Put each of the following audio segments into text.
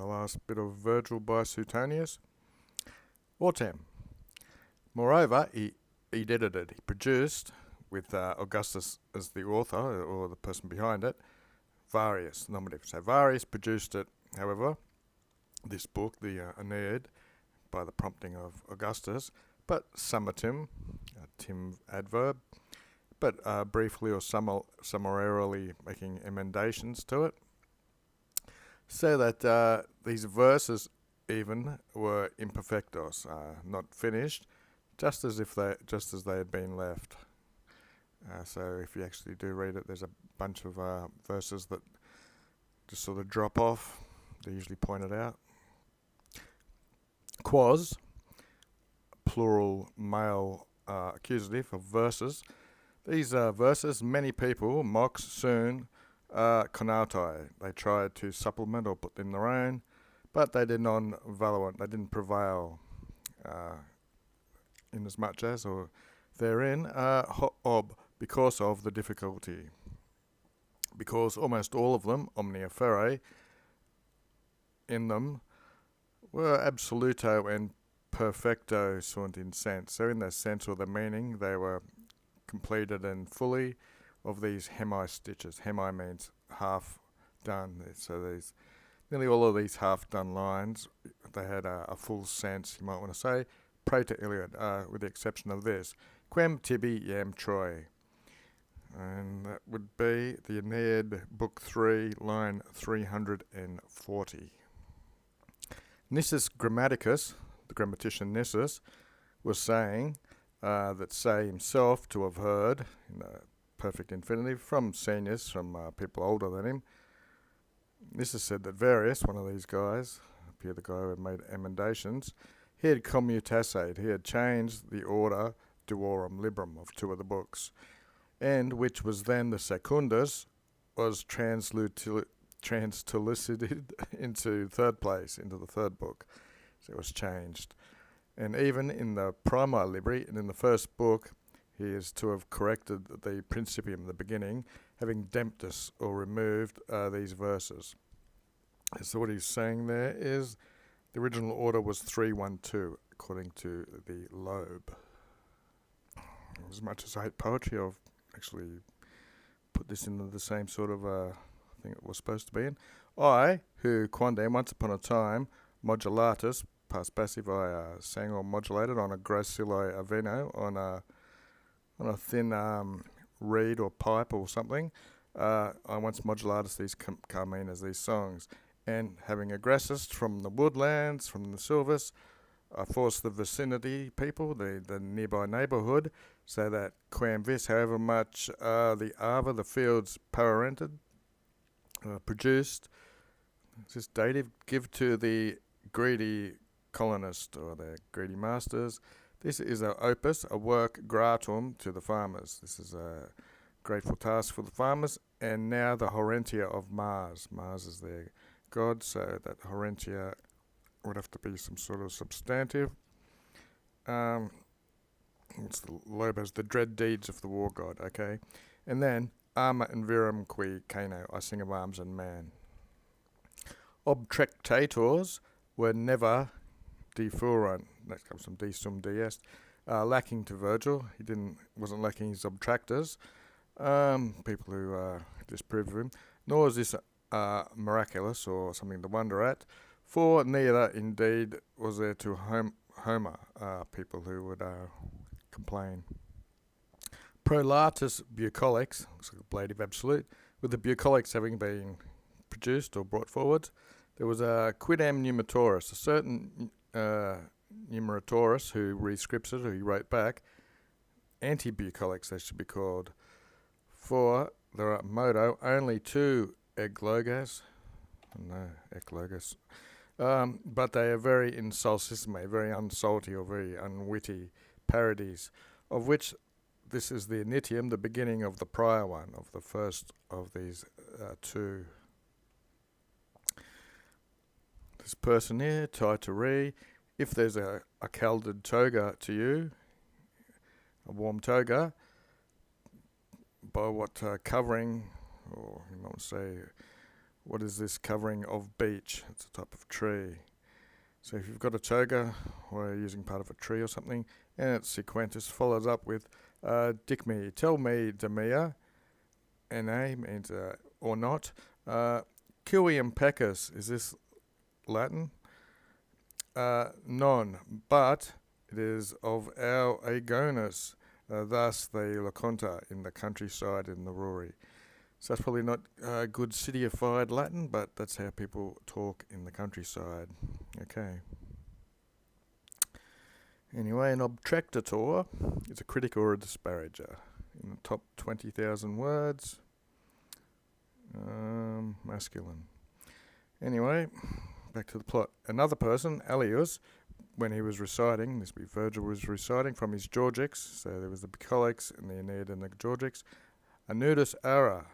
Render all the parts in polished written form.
the last bit of Virgil by Suetonius. Autem. Moreover, he edited, he produced, with Augustus as the author, or the person behind it, Varius, nominative. So Varius produced it, however, this book, the Aeneid, by the prompting of Augustus, but summatim, tim adverb, but briefly or summarily making emendations to it, so that these verses even were imperfectos, not finished, just as they had been left. So if you actually do read it, there's a bunch of verses that just sort of drop off. They're usually pointed out. Quas, plural male accusative of verses. These verses, many people, mox soon, conautai. They tried to supplement or put in their own, but they did non-valuant. They didn't prevail in as much as, or therein, because of the difficulty. Because almost all of them, omnia fere, in them, were absoluto and perfecto sunt in sense. So in their sense or the meaning, they were completed and fully of these hemi-stitches. Hemi means half done. So nearly all of these half-done lines, they had a full sense, you might want to say, praeter Iliad, with the exception of this. Quem tibi iam Troy. And that would be the Aeneid, Book 3, line 340. Nisus Grammaticus, the grammatician Nisus, was saying that say himself to have heard, in the perfect infinitive, from seniors, from people older than him. Nisus said that Varius, one of these guys, appeared the guy who had made emendations, he had commutassed, he had changed the order duorum librum of two of the books, and which was then the secundus, was transliterated into third place, into the third book. So it was changed. And even in the prima libri, and in the first book, he is to have corrected the principium, the beginning, having demptus, or removed these verses. So what he's saying there is the original order was 3-1-2, according to the Loeb. As much as I hate poetry, I've actually put this into the same sort of thing it was supposed to be in. I, who quondam once upon a time, modulatus, past passive, I sang or modulated on a gracile aveno, on a thin reed or pipe or something. I once modulatus these carmenas, these songs, and having aggressors from the woodlands, from the silvers, I forced the vicinity people, the nearby neighbourhood, so that quam vis, however much the Ava, the fields parented, produced, this dative, give to the greedy colonist or the greedy masters. This is a opus, a work gratum to the farmers. This is a grateful task for the farmers. And now the Horentia of Mars. Mars is their god, so that Horentia would have to be some sort of substantive. It's the Lobos, the dread deeds of the war god, okay? And then, arma in virum qui cano, I sing of arms and man. Obtrectators were never defurant, that comes from de sum de est, lacking to Virgil. He wasn't lacking his obtractors, people who disapprove of him, nor is this miraculous or something to wonder at, for neither indeed was there to Homer people who would complain. Prolatus bucolics, looks like a ablative absolute, with the bucolics having been produced or brought forward, there was a quidam numeratorus, a certain numeratorus who rescripts it, who he wrote back, anti-bucolics they should be called, for there are modo only two eglogos, but they are very insulsissime, very unsalty or very unwitty parodies, of which this is the initium, the beginning of the prior one, of the first of these two. This person here, Taitari, if there's a calded toga to you, a warm toga, by what covering, or you might say, What is this covering of beech? It's a type of tree. So if you've got a toga, or you're using part of a tree or something, and it's sequentis, follows up with dic me, tell me, demia, na means or not. Cuium pecus, is this Latin? Non, but it is of our agonus, thus the loconta in the countryside in the Rory. So that's probably not good cityified Latin, but that's how people talk in the countryside. Okay. Anyway, an obtractator is a critic or a disparager. In the top 20,000 words, masculine. Anyway, back to the plot. Another person, Alius, when he was reciting, this would be Virgil was reciting from his Georgics, so there was the Bucolics and the Aeneid and the Georgics, a nudus ara,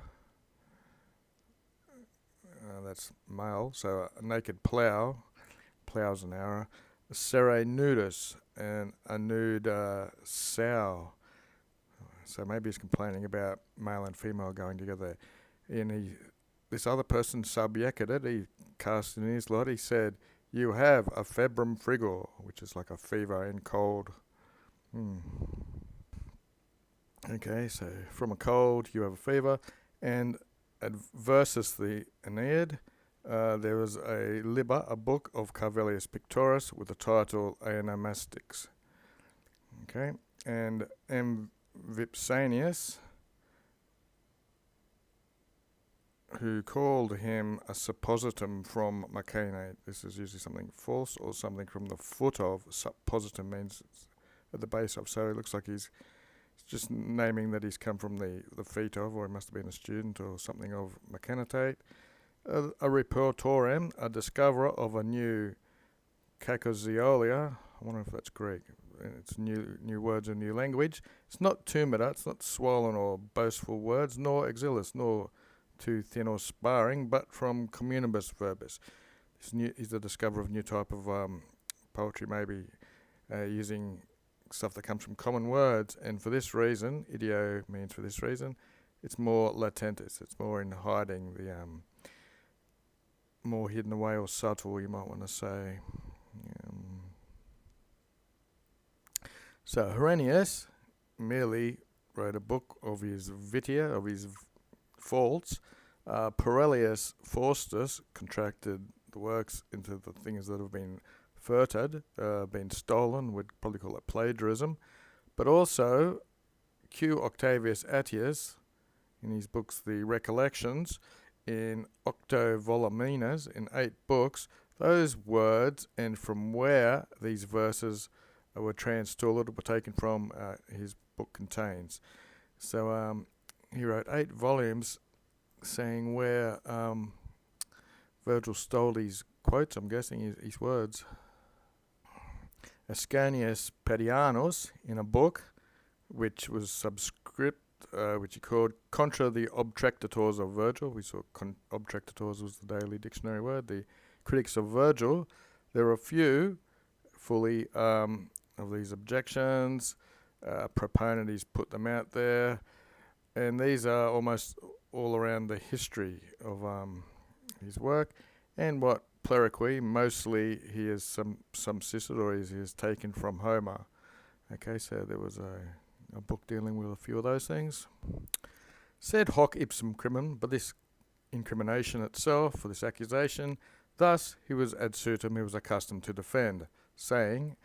that's male, so a naked ploughs an ara, a sere nudus, and a nude sow. So maybe he's complaining about male and female going together. And this other person subjected, he cast in his lot, he said, you have a februm frigor, which is like a fever and cold. Okay, so from a cold you have a fever, and versus the Aeneid, there was a liber, a book of Carvelius Pictoris with the title Aenomastics. Okay, and M. Vipsanius, who called him a suppositum from Machene. This is usually something false or something from the foot of. Suppositum means at the base of, so it looks like he's just naming that he's come from the feet of, or he must have been a student or something of Machanetate. A repertorem, a discoverer of a new cacoziolia. I wonder if that's Greek. It's new words and new language. It's not tumida, it's not swollen or boastful words, nor exilus, nor too thin or sparring, but from communibus verbis. He's the discoverer of a new type of poetry, maybe using stuff that comes from common words, and for this reason, idio means for this reason, it's more latentis, it's more in hiding, the more hidden away or subtle, you might want to say. So Herennius merely wrote a book of his vitia, of his faults. Parelius Faustus contracted the works into the things that have been furted, been stolen, we'd probably call it plagiarism. But also, Q. Octavius Attius, in his books The Recollections, in octo voluminas, in 8 books, those words and from where these verses were transtooled were taken from, his book contains. So he wrote 8 volumes saying where Virgil stole these quotes, I'm guessing his words. Ascanius Pedianus, in a book which was subscript, which he called Contra the Obtractators of Virgil. We saw obtractators was the daily dictionary word. The critics of Virgil. There are a few fully of these objections. Proponents put them out there, and these are almost all around the history of his work and what Plericui, mostly he is subsisted or he is taken from Homer. Okay, so there was a book dealing with a few of those things. Sed hoc ipsum crimen, but this incrimination itself, for this accusation, thus he was ad suitum, he was accustomed to defend, saying,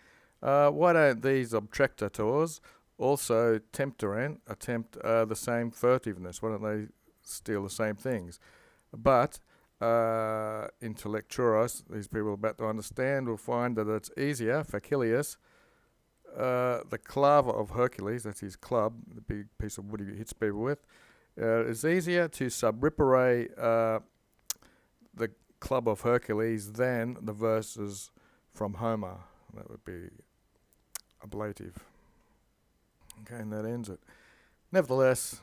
why don't these obtractators also attempt the same furtiveness? Why don't they steal the same things? But intellecturos, these people about to understand, will find that it's easier, Facilius, the clava of Hercules, that's his club, the big piece of wood he hits people with, it's easier to subripare the club of Hercules than the verses from Homer. That would be ablative. Okay, and that ends it. Nevertheless,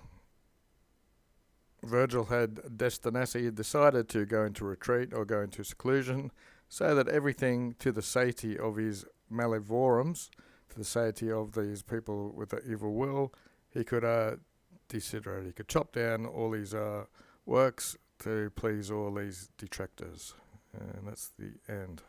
Virgil had destinasi, had decided to go into retreat or go into seclusion, so that everything to the satiety of his malevorums, to the satiety of these people with the evil will, he could desiderate. He could chop down all his works to please all these detractors. And that's the end.